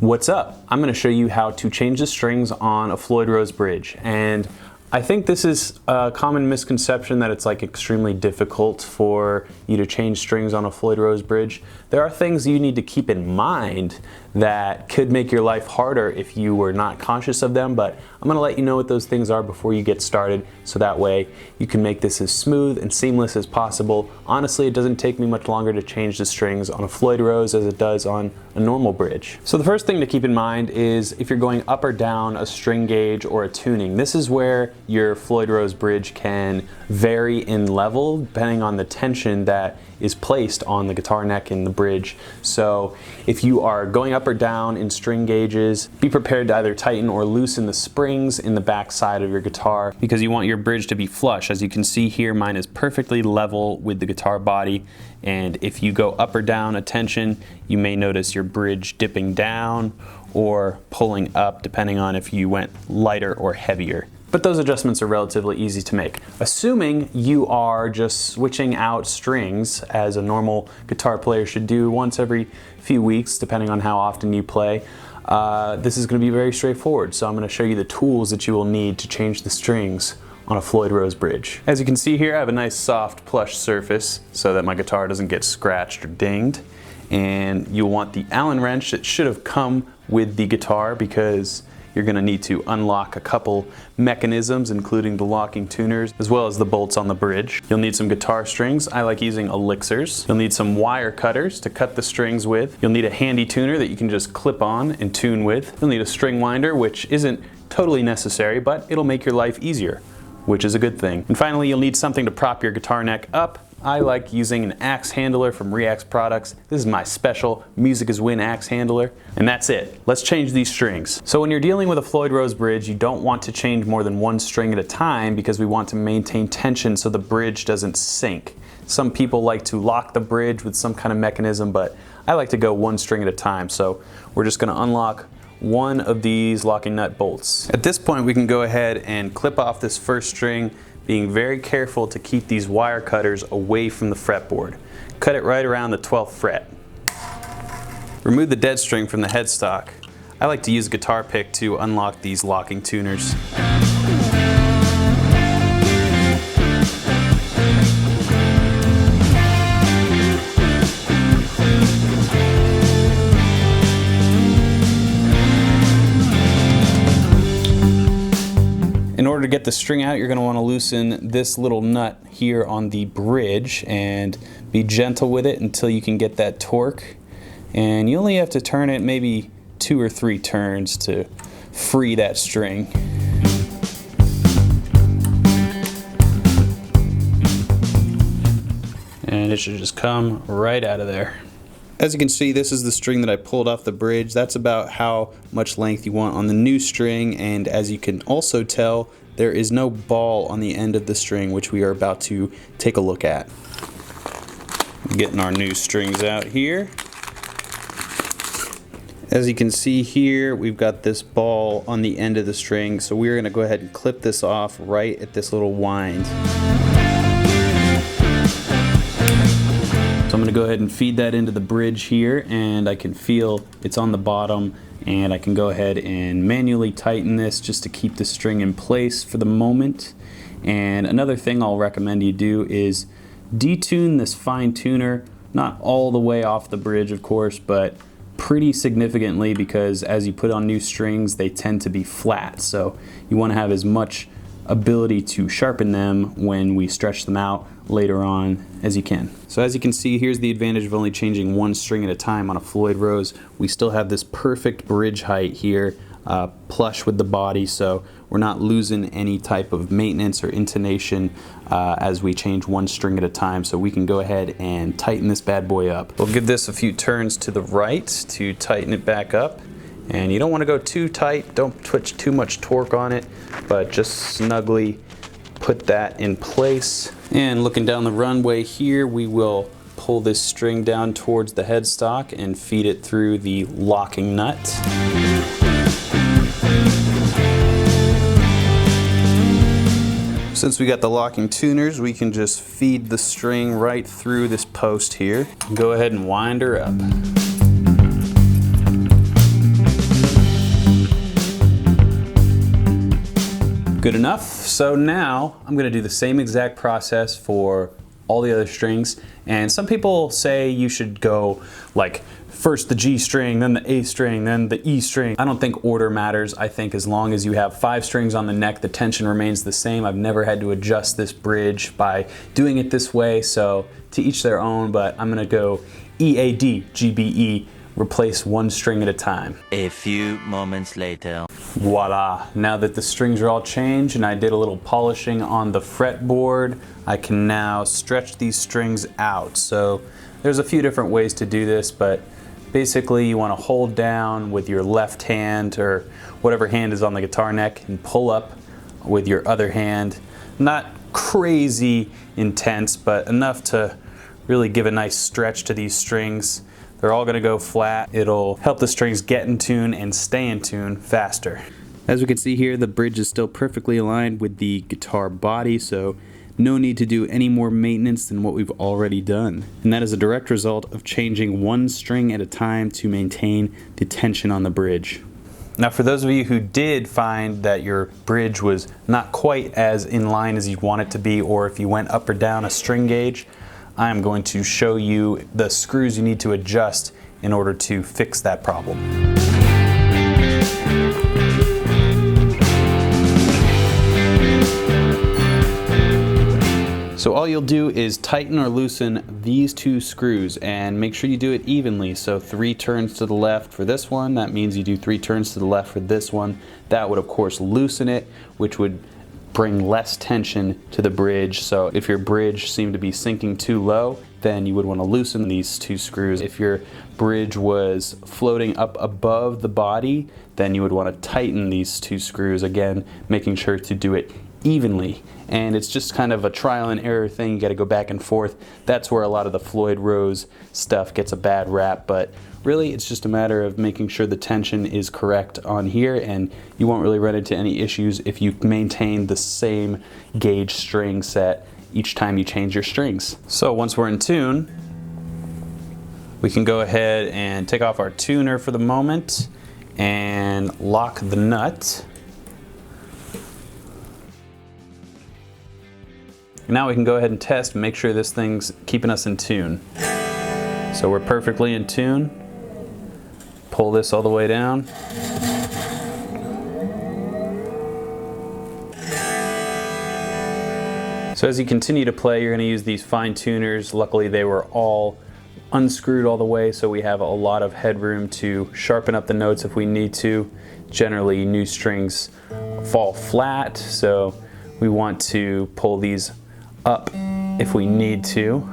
What's up? I'm going to show you how to change the strings on a Floyd Rose bridge, and I think this is a common misconception that it's like extremely difficult for you to change strings on a Floyd Rose bridge. There are things you need to keep in mind that could make your life harder if you were not conscious of them, but I'm going to let you know what those things are before you get started, so that way you can make this as smooth and seamless as possible. Honestly, it doesn't take me much longer to change the strings on a Floyd Rose as it does on a normal bridge. So the first thing to keep in mind is if you're going up or down a string gauge or a tuning, this is where your Floyd Rose bridge can vary in level depending on the tension that is placed on the guitar neck in the bridge. So if you are going up or down in string gauges, be prepared to either tighten or loosen the springs in the back side of your guitar because you want your bridge to be flush. As you can see here, mine is perfectly level with the guitar body, and if you go up or down a tension, you may notice your bridge dipping down or pulling up depending on if you went lighter or heavier. But those adjustments are relatively easy to make. Assuming you are just switching out strings as a normal guitar player should do once every few weeks, depending on how often you play, this is going to be very straightforward. So I'm going to show you the tools that you will need to change the strings on a Floyd Rose bridge. As you can see here, I have a nice soft plush surface so that my guitar doesn't get scratched or dinged. And you'll want the Allen wrench that should have come with the guitar because you're going to need to unlock a couple mechanisms, including the locking tuners, as well as the bolts on the bridge. You'll need some guitar strings. I like using elixirs. You'll need some wire cutters to cut the strings with. You'll need a handy tuner that you can just clip on and tune with. You'll need a string winder, which isn't totally necessary, but it'll make your life easier, which is a good thing. And finally, you'll need something to prop your guitar neck up. I like using an axe handler from Reax Products. This is my special Music is Win axe handler, and that's it. Let's change these strings. So when you're dealing with a Floyd Rose bridge, you don't want to change more than one string at a time because we want to maintain tension so the bridge doesn't sink. Some people like to lock the bridge with some kind of mechanism, but I like to go one string at a time. So we're just going to unlock one of these locking nut bolts. At this point, we can go ahead and clip off this first string, being very careful to keep these wire cutters away from the fretboard. Cut it right around the 12th fret. Remove the dead string from the headstock. I like to use a guitar pick to unlock these locking tuners. In order to get the string out, you're going to want to loosen this little nut here on the bridge and be gentle with it until you can get that torque. And you only have to turn it maybe 2 or 3 turns to free that string. And it should just come right out of there. As you can see, this is the string that I pulled off the bridge. That's about how much length you want on the new string, and as you can also tell, there is no ball on the end of the string, which we are about to take a look at. Getting our new strings out here. As you can see here, we've got this ball on the end of the string, so we're going to go ahead and clip this off right at this little wind. So I'm going to go ahead and feed that into the bridge here, and I can feel it's on the bottom, and I can go ahead and manually tighten this just to keep the string in place for the moment. And another thing I'll recommend you do is detune this fine tuner, not all the way off the bridge of course, but pretty significantly, because as you put on new strings they tend to be flat, so you want to have as much ability to sharpen them when we stretch them out later on as you can. So as you can see, here's the advantage of only changing one string at a time on a Floyd Rose. We still have this perfect bridge height here, plush with the body, so we're not losing any type of maintenance or intonation as we change one string at a time. So we can go ahead and tighten this bad boy up. We'll give this a few turns to the right to tighten it back up. And you don't want to go too tight, don't put too much torque on it, but just snugly put that in place. And looking down the runway here, we will pull this string down towards the headstock and feed it through the locking nut. Since we got the locking tuners, we can just feed the string right through this post here. Go ahead and wind her up. Good enough. So now I'm going to do the same exact process for all the other strings. And some people say you should go like first the G string, then the A string, then the E string. I don't think order matters. I think as long as you have 5 strings on the neck, the tension remains the same. I've never had to adjust this bridge by doing it this way, so to each their own, but I'm gonna go E, A, D, G, B, E, replace 1 string at a time. A few moments later. Voila! Now that the strings are all changed and I did a little polishing on the fretboard, I can now stretch these strings out. So there's a few different ways to do this, but basically you want to hold down with your left hand or whatever hand is on the guitar neck and pull up with your other hand. Not crazy intense, but enough to really give a nice stretch to these strings. They're all going to go flat. It'll help the strings get in tune and stay in tune faster. As we can see here, the bridge is still perfectly aligned with the guitar body, so no need to do any more maintenance than what we've already done. And that is a direct result of changing 1 string at a time to maintain the tension on the bridge. Now for those of you who did find that your bridge was not quite as in line as you'd want it to be, or if you went up or down a string gauge, I'm going to show you the screws you need to adjust in order to fix that problem. So all you'll do is tighten or loosen these 2 screws and make sure you do it evenly. So 3 turns to the left for this one, that means you do 3 turns to the left for this one. That would of course loosen it, which would bring less tension to the bridge. So if your bridge seemed to be sinking too low, then you would want to loosen these 2 screws. If your bridge was floating up above the body, then you would want to tighten these 2 screws, again making sure to do it evenly. And it's just kind of a trial and error thing. You got to go back and forth. That's where a lot of the Floyd Rose stuff gets a bad rap, but really it's just a matter of making sure the tension is correct on here, and you won't really run into any issues if you maintain the same gauge string set each time you change your strings. So once we're in tune, we can go ahead and take off our tuner for the moment and lock the nut. Now we can go ahead and test and make sure this thing's keeping us in tune. So we're perfectly in tune. Pull this all the way down. So as you continue to play, you're going to use these fine tuners. Luckily they were all unscrewed all the way, so we have a lot of headroom to sharpen up the notes if we need to. Generally new strings fall flat, so we want to pull these up if we need to.